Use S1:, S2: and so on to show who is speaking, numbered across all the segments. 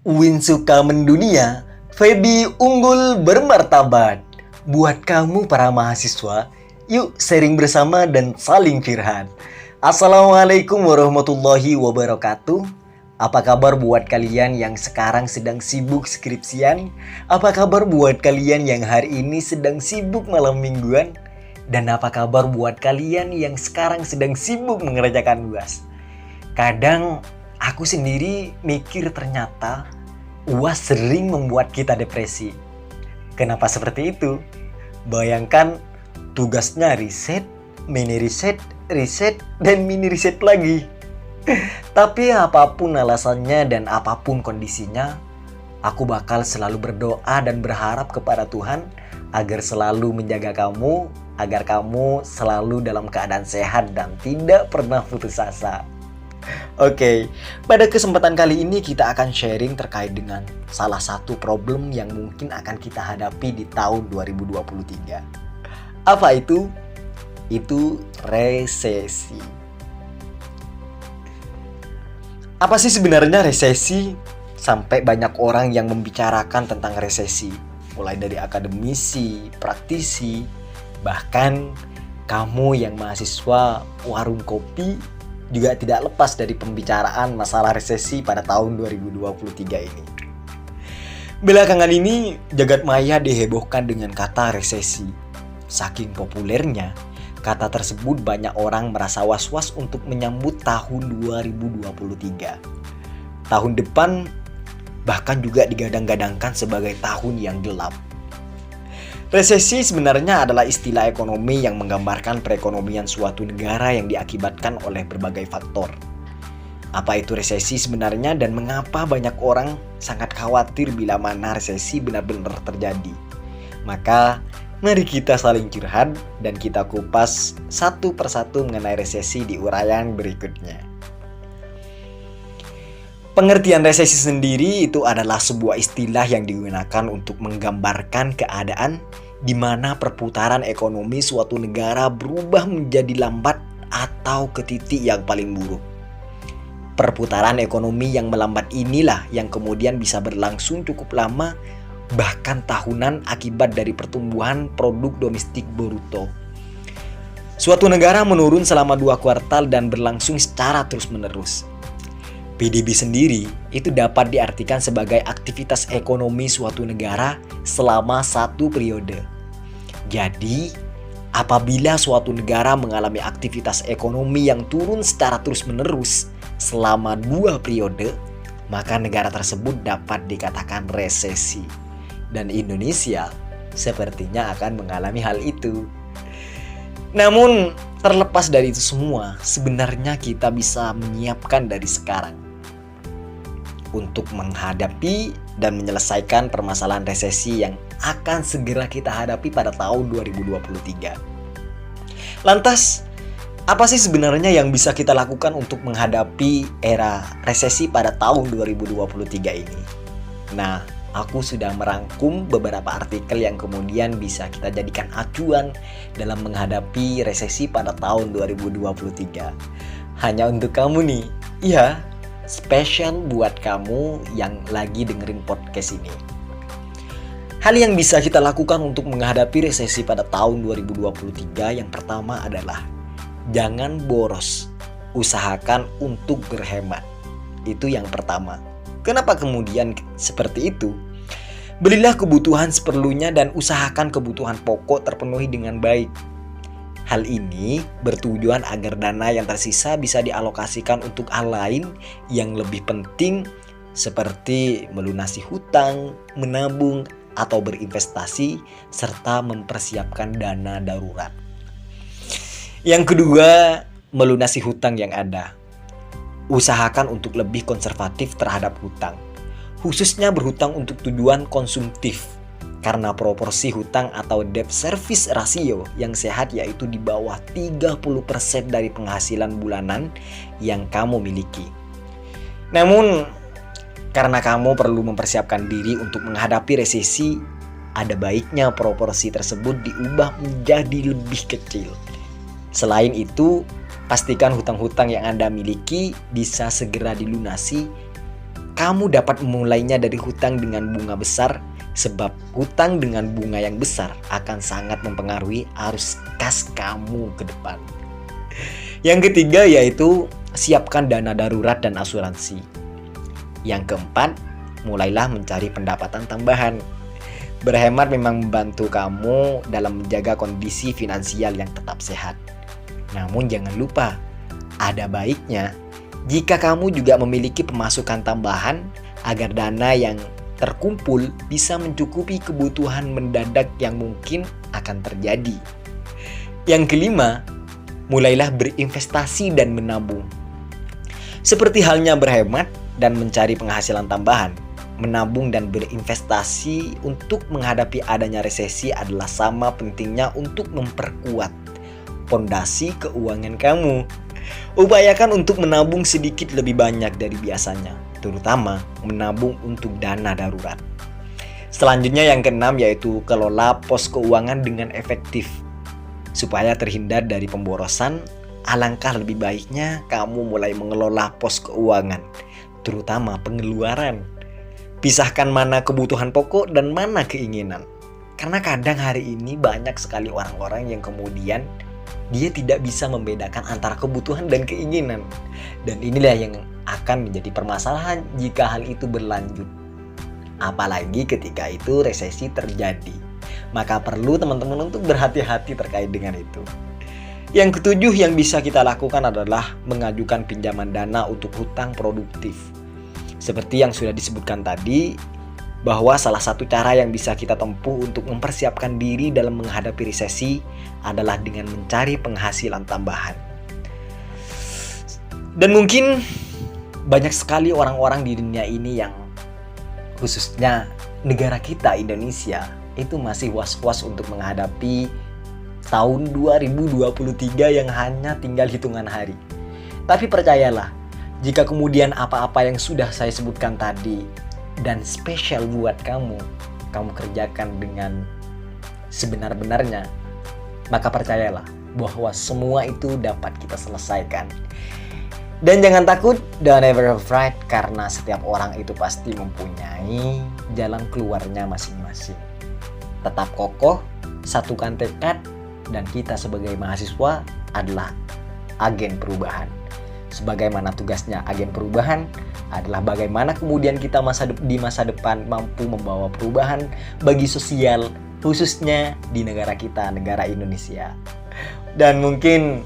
S1: Win suka mendunia, Feby unggul bermartabat. Buat kamu para mahasiswa, yuk sharing bersama dan saling curhat. Assalamualaikum warahmatullahi wabarakatuh. Apa kabar buat kalian yang sekarang sedang sibuk skripsian? Apa kabar buat kalian yang hari ini sedang sibuk malam mingguan? Dan apa kabar buat kalian yang sekarang sedang sibuk mengerjakan UAS? Kadang aku sendiri mikir ternyata UAS sering membuat kita depresi. Kenapa seperti itu? Bayangkan tugasnya riset, mini riset, riset, dan mini riset lagi. Tapi apapun alasannya dan apapun kondisinya, aku bakal selalu berdoa dan berharap kepada Tuhan agar selalu menjaga kamu, agar kamu selalu dalam keadaan sehat dan tidak pernah putus asa. Oke, pada kesempatan kali ini kita akan sharing terkait dengan salah satu problem yang mungkin akan kita hadapi di tahun 2023. Apa itu? Itu resesi. Apa sih sebenarnya resesi? Sampai banyak orang yang membicarakan tentang resesi, mulai dari akademisi, praktisi, bahkan kamu yang mahasiswa warung kopi juga tidak lepas dari pembicaraan masalah resesi pada tahun 2023 ini. Belakangan ini, jagat maya dihebohkan dengan kata resesi. Saking populernya, kata tersebut banyak orang merasa was-was untuk menyambut tahun 2023. Tahun depan bahkan juga digadang-gadangkan sebagai tahun yang gelap. Resesi sebenarnya adalah istilah ekonomi yang menggambarkan perekonomian suatu negara yang diakibatkan oleh berbagai faktor. Apa itu resesi sebenarnya dan mengapa banyak orang sangat khawatir bila mana resesi benar-benar terjadi? Maka mari kita saling curhat dan kita kupas satu persatu mengenai resesi di uraian berikutnya. Pengertian resesi sendiri itu adalah sebuah istilah yang digunakan untuk menggambarkan keadaan di mana perputaran ekonomi suatu negara berubah menjadi lambat atau ke titik yang paling buruk. Perputaran ekonomi yang melambat inilah yang kemudian bisa berlangsung cukup lama, bahkan tahunan akibat dari pertumbuhan produk domestik bruto. Suatu negara menurun selama 2 kuartal dan berlangsung secara terus-menerus. PDB sendiri itu dapat diartikan sebagai aktivitas ekonomi suatu negara selama satu periode. Jadi, apabila suatu negara mengalami aktivitas ekonomi yang turun secara terus-menerus selama 2 periode, maka negara tersebut dapat dikatakan resesi. Dan Indonesia sepertinya akan mengalami hal itu. Namun, terlepas dari itu semua, sebenarnya kita bisa menyiapkan dari sekarang untuk menghadapi dan menyelesaikan permasalahan resesi yang akan segera kita hadapi pada tahun 2023. Lantas, apa sih sebenarnya yang bisa kita lakukan untuk menghadapi era resesi pada tahun 2023 ini? Nah, aku sudah merangkum beberapa artikel yang kemudian bisa kita jadikan acuan dalam menghadapi resesi pada tahun 2023. Hanya untuk kamu nih, iya, spesial buat kamu yang lagi dengerin podcast ini. Hal yang bisa kita lakukan untuk menghadapi resesi pada tahun 2023 yang pertama adalah jangan boros, usahakan untuk berhemat. Itu yang pertama. Kenapa kemudian seperti itu? Belilah kebutuhan seperlunya dan usahakan kebutuhan pokok terpenuhi dengan baik. Hal ini bertujuan agar dana yang tersisa bisa dialokasikan untuk hal lain yang lebih penting seperti melunasi hutang, menabung, atau berinvestasi, serta mempersiapkan dana darurat. Yang kedua, melunasi hutang yang ada. Usahakan untuk lebih konservatif terhadap hutang, khususnya berhutang untuk tujuan konsumtif. Karena proporsi hutang atau debt service ratio yang sehat yaitu di bawah 30% dari penghasilan bulanan yang kamu miliki. Namun, karena kamu perlu mempersiapkan diri untuk menghadapi resesi, ada baiknya proporsi tersebut diubah menjadi lebih kecil. Selain itu, pastikan hutang-hutang yang Anda miliki bisa segera dilunasi kamu dapat memulainya dari hutang dengan bunga besar, sebab hutang dengan bunga yang besar akan sangat mempengaruhi arus kas kamu ke depan. Yang ketiga yaitu siapkan dana darurat dan asuransi. Yang keempat, mulailah mencari pendapatan tambahan. Berhemat memang membantu kamu dalam menjaga kondisi finansial yang tetap sehat. Namun jangan lupa, ada baiknya jika kamu juga memiliki pemasukan tambahan agar dana yang terkumpul bisa mencukupi kebutuhan mendadak yang mungkin akan terjadi. Yang kelima, mulailah berinvestasi dan menabung. Seperti halnya berhemat dan mencari penghasilan tambahan, menabung dan berinvestasi untuk menghadapi adanya resesi adalah sama pentingnya untuk memperkuat pondasi keuangan kamu. Upayakan untuk menabung sedikit lebih banyak dari biasanya, terutama menabung untuk dana darurat. Selanjutnya yang keenam yaitu kelola pos keuangan dengan efektif. Supaya terhindar dari pemborosan, alangkah lebih baiknya kamu mulai mengelola pos keuangan, terutama pengeluaran. Pisahkan mana kebutuhan pokok dan mana keinginan. Karena kadang hari ini banyak sekali orang-orang yang kemudian dia tidak bisa membedakan antara kebutuhan dan keinginan. Dan inilah yang akan menjadi permasalahan jika hal itu berlanjut. Apalagi ketika itu resesi terjadi. Maka perlu teman-teman untuk berhati-hati terkait dengan itu. Yang ketujuh yang bisa kita lakukan adalah mengajukan pinjaman dana untuk hutang produktif. Seperti yang sudah disebutkan tadi, bahwa salah satu cara yang bisa kita tempuh untuk mempersiapkan diri dalam menghadapi resesi adalah dengan mencari penghasilan tambahan. Dan mungkin banyak sekali orang-orang di dunia ini yang khususnya negara kita Indonesia itu masih was-was untuk menghadapi tahun 2023 yang hanya tinggal hitungan hari. Tapi percayalah, jika kemudian apa-apa yang sudah saya sebutkan tadi dan spesial buat kamu kerjakan dengan sebenar-benarnya, maka percayalah bahwa semua itu dapat kita selesaikan. Dan jangan takut, don't ever afraid, karena setiap orang itu pasti mempunyai jalan keluarnya masing-masing. Tetap kokoh, satukan tekad, dan kita sebagai mahasiswa adalah agen perubahan. Sebagaimana tugasnya agen perubahan adalah bagaimana kemudian kita di masa depan mampu membawa perubahan bagi sosial, khususnya di negara kita, negara Indonesia. Dan mungkin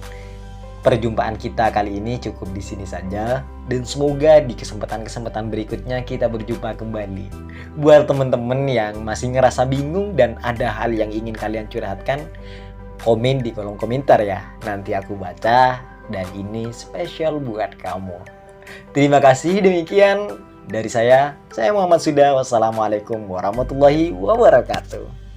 S1: perjumpaan kita kali ini cukup di sini saja, dan semoga di kesempatan-kesempatan berikutnya kita berjumpa kembali. Buat teman-teman yang masih ngerasa bingung dan ada hal yang ingin kalian curhatkan, komen di kolom komentar ya. Nanti aku baca dan ini spesial buat kamu. Terima kasih, demikian dari saya Muhammad Suda. Wassalamualaikum warahmatullahi wabarakatuh.